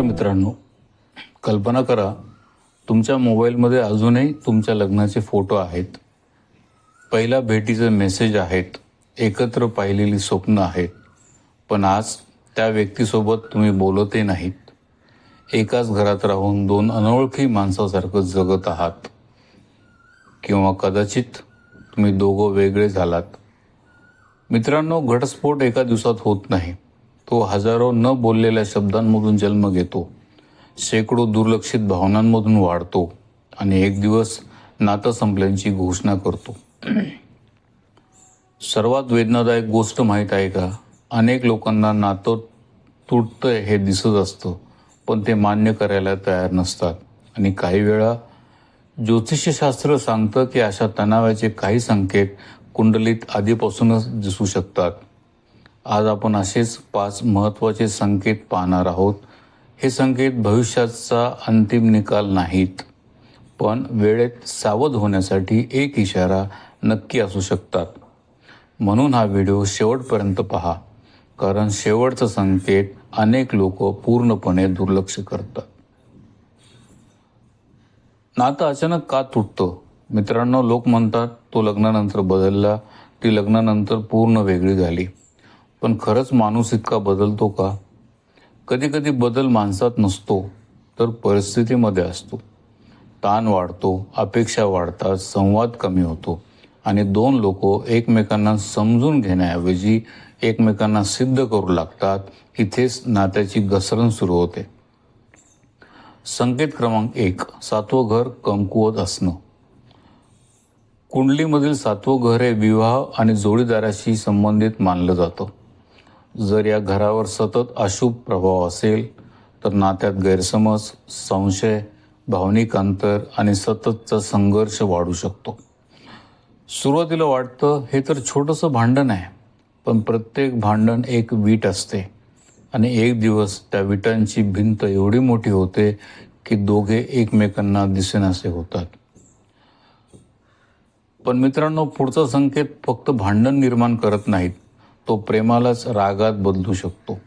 मित्रांनो, कल्पना करा तुमच्या मोबाईलमध्ये अजूनही तुमच्या लग्नाचे फोटो आहेत, पहिल्या भेटीचे मेसेज आहेत, एकत्र पाहिलेली स्वप्न आहेत. पण आज त्या व्यक्तीसोबत तुम्ही बोलतही नाहीत. एकाच घरात राहून दोन अनोळखी माणसासारखं जगत आहात. किंवा कदाचित तुम्ही दोघं वेगळे झालात. मित्रांनो, घटस्फोट एका दिवसात होत नाही. तो हजारो न बोललेल्या शब्दांमधून जन्म घेतो, शेकडो दुर्लक्षित भावनांमधून वाढतो आणि एक दिवस नातं संपल्याची घोषणा करतो. सर्वात वेदनादायक गोष्ट माहीत आहे का? अनेक लोकांना नातं तुटतंय हे दिसत असतं, पण ते मान्य करायला तयार नसतात. आणि काही वेळा ज्योतिषशास्त्र सांगतं की अशा तणावाचे काही संकेत कुंडलीत आधीपासूनच दिसू शकतात. आज आपण असेच 5 महत्त्वाचे संकेत पाहणार आहोत. हे संकेत भविष्याचा अंतिम निकाल नाहीत, पण वेळेत सावध होण्यासाठी एक इशारा नक्की असू शकतात. म्हणून हा व्हिडिओ शेवटपर्यंत पहा, कारण शेवटचा संकेत अनेक लोक पूर्णपणे दुर्लक्ष करतात. नातं अचानक का तुटतं? मित्रांनो, लोक म्हणतात तो लग्नानंतर बदलला, ती लग्नानंतर पूर्ण वेगळी झाली. पण खरंच माणूस इतका बदलतो का? कधी कधी बदल माणसात नसतो, तर परिस्थितीमध्ये असतो. ताण वाढतो, अपेक्षा वाढतात, संवाद कमी होतो आणि दोन लोक एकमेकांना समजून घेण्याऐवजी एकमेकांना सिद्ध करू लागतात. इथेच नात्याची घसरण सुरू होते. संकेत क्रमांक 1, 7वं घर कमकुवत असणं. कुंडलीमधील 7वं घर हे विवाह आणि जोडीदाराशी संबंधित मानलं जातं. जर या घरावर सतत अशुभ प्रभाव असेल तर नात्यात गैरसमज, संशय, भावनिक अंतर आणि सततचा संघर्ष वाढू शकतो. सुरुवातीला वाटतं हे तर छोटंसं भांडण आहे, पण प्रत्येक भांडण एक वीट असते आणि एक दिवस त्या विटांची भिंत एवढी मोठी होते की दोघे एकमेकांना दिसेनासे होतात. पण मित्रांनो, पुढचा संकेत फक्त भांडण निर्माण करत नाहीत, तो प्रेमालाच रागात बदलू शकतो.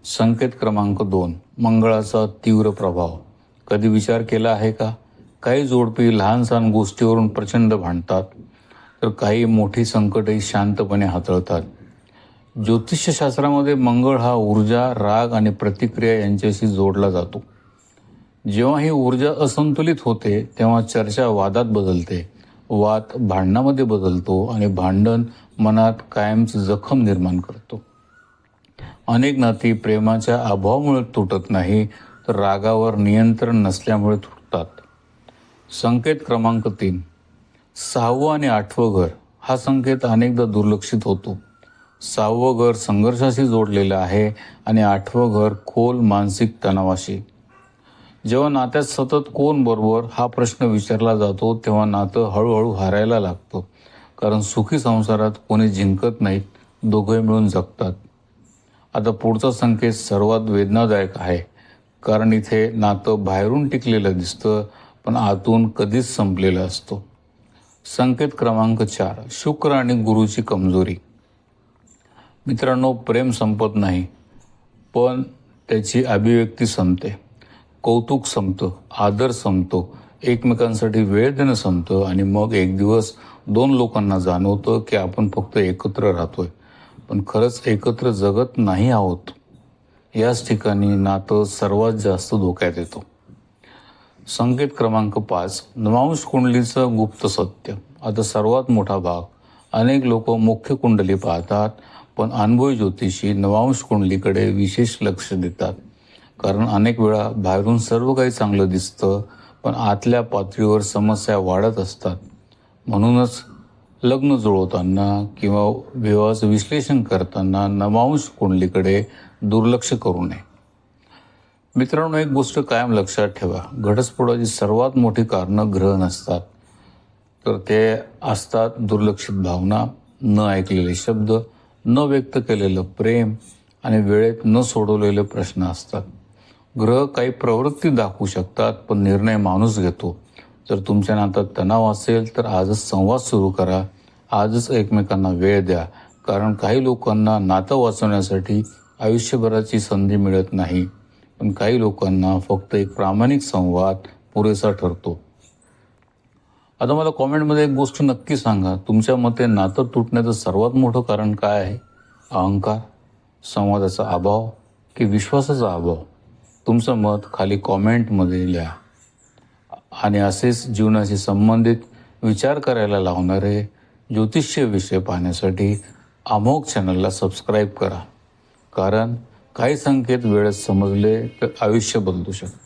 संकेत क्रमांक 2, मंगळाचा तीव्र प्रभाव. कधी विचार केला आहे का? काही जोडपी लहान सहान गोष्टीवरून प्रचंड भांडतात, तर काही मोठी संकटही शांतपणे हाताळतात. ज्योतिषशास्त्रामध्ये मंगळ हा ऊर्जा, राग आणि प्रतिक्रिया यांच्याशी जोडला जातो. जेव्हा ही ऊर्जा असंतुलित होते तेव्हा चर्चा वादात बदलते, वाद भांडणामध्ये बदलतो आणि भांडण मनात कायमची जखम निर्माण करतो. अनेक नाती प्रेमाच्या अभावामुळे तुटत नाही, तर रागावर नियंत्रण नसल्यामुळे तुटतात. संकेत क्रमांक 3, 6वं आणि 8वं घर. हा संकेत अनेकदा दुर्लक्षित होतो. 6वं घर संघर्षाशी जोडलेलं आहे आणि 8वं घर खोल मानसिक तणावाशी. जेव्हा नात्यात सतत कोण बरोबर हा प्रश्न विचारला जातो तेव्हा नातं हळूहळू हारायला लागतं. कारण सुखी संसारात कोणी जिंकत नाहीत, दोघे मिळून जगतात. आता पुढचा संकेत सर्वात वेदनादायक आहे, कारण इथे नातं बाहेरून टिकलेलं दिसतं पण आतून कधीच संपलेलं असतं. संकेत क्रमांक 4, शुक्र आणि गुरुची कमजोरी. मित्रांनो, प्रेम संपत नाही, पण त्याची अभिव्यक्ती संपते. कौतुक संपतं, आदर संपतो, एकमेकांसाठी वेळ देणं संपतं आणि मग एक दिवस दोन लोकांना जाणवतं की आपण फक्त एकत्र राहतोय, पण खरंच एकत्र जगत नाही आहोत. याच ठिकाणी नातं सर्वात जास्त धोक्यात येतं. संकेत क्रमांक 5, नवांश कुंडलीचं गुप्त सत्य. आता सर्वात मोठा भाग. अनेक लोक मुख्य कुंडली पाहतात, पण अनुभवी ज्योतिषी नवांश कुंडलीकडे विशेष लक्ष देतात. कारण अनेक वेळा बाहेरून सर्व काही चांगलं दिसतं, पण आतल्या पातळीवर समस्या वाढत असतात. म्हणूनच लग्न जुळवताना किंवा विवाहाचं विश्लेषण करताना नवांश कुंडलीकडे दुर्लक्ष करू नये. मित्रांनो, एक गोष्ट कायम लक्षात ठेवा, घटस्फोटाची सर्वात मोठी कारणं ग्रह नसतात, तर ते असतात दुर्लक्षित भावना, न ऐकलेले शब्द, न व्यक्त केलेलं प्रेम आणि वेळेत न सोडवलेले प्रश्न असतात. ग्रह काही प्रवृत्ती दाखवू शकतात, पण निर्णय माणूस घेतो. जर तुमच्या नात्यात तणाव असेल तर आजच संवाद सुरू करा, आजच एकमेकांना वेळ द्या. कारण काही लोकांना नातं वाचवण्यासाठी आयुष्यभराची संधी मिळत नाही, पण काही लोकांना फक्त एक प्रामाणिक संवाद पुरेसा ठरतो. आता मला कॉमेंटमध्ये एक गोष्ट नक्की सांगा, तुमच्या मते नातं तुटण्याचं सर्वात मोठं कारण काय आहे? अहंकार, संवादाचा अभाव की विश्वासाचा अभाव? तुमचं मत खाली कॉमेंटमध्ये लिहा. आणि असेच जीवनाशी संबंधित विचार करायला लावणारे ज्योतिष्य विषय पाहण्यासाठी अमोघ चॅनलला सबस्क्राईब करा. कारण काही संकेत वेळेत समजले तर आयुष्य बदलू शकते.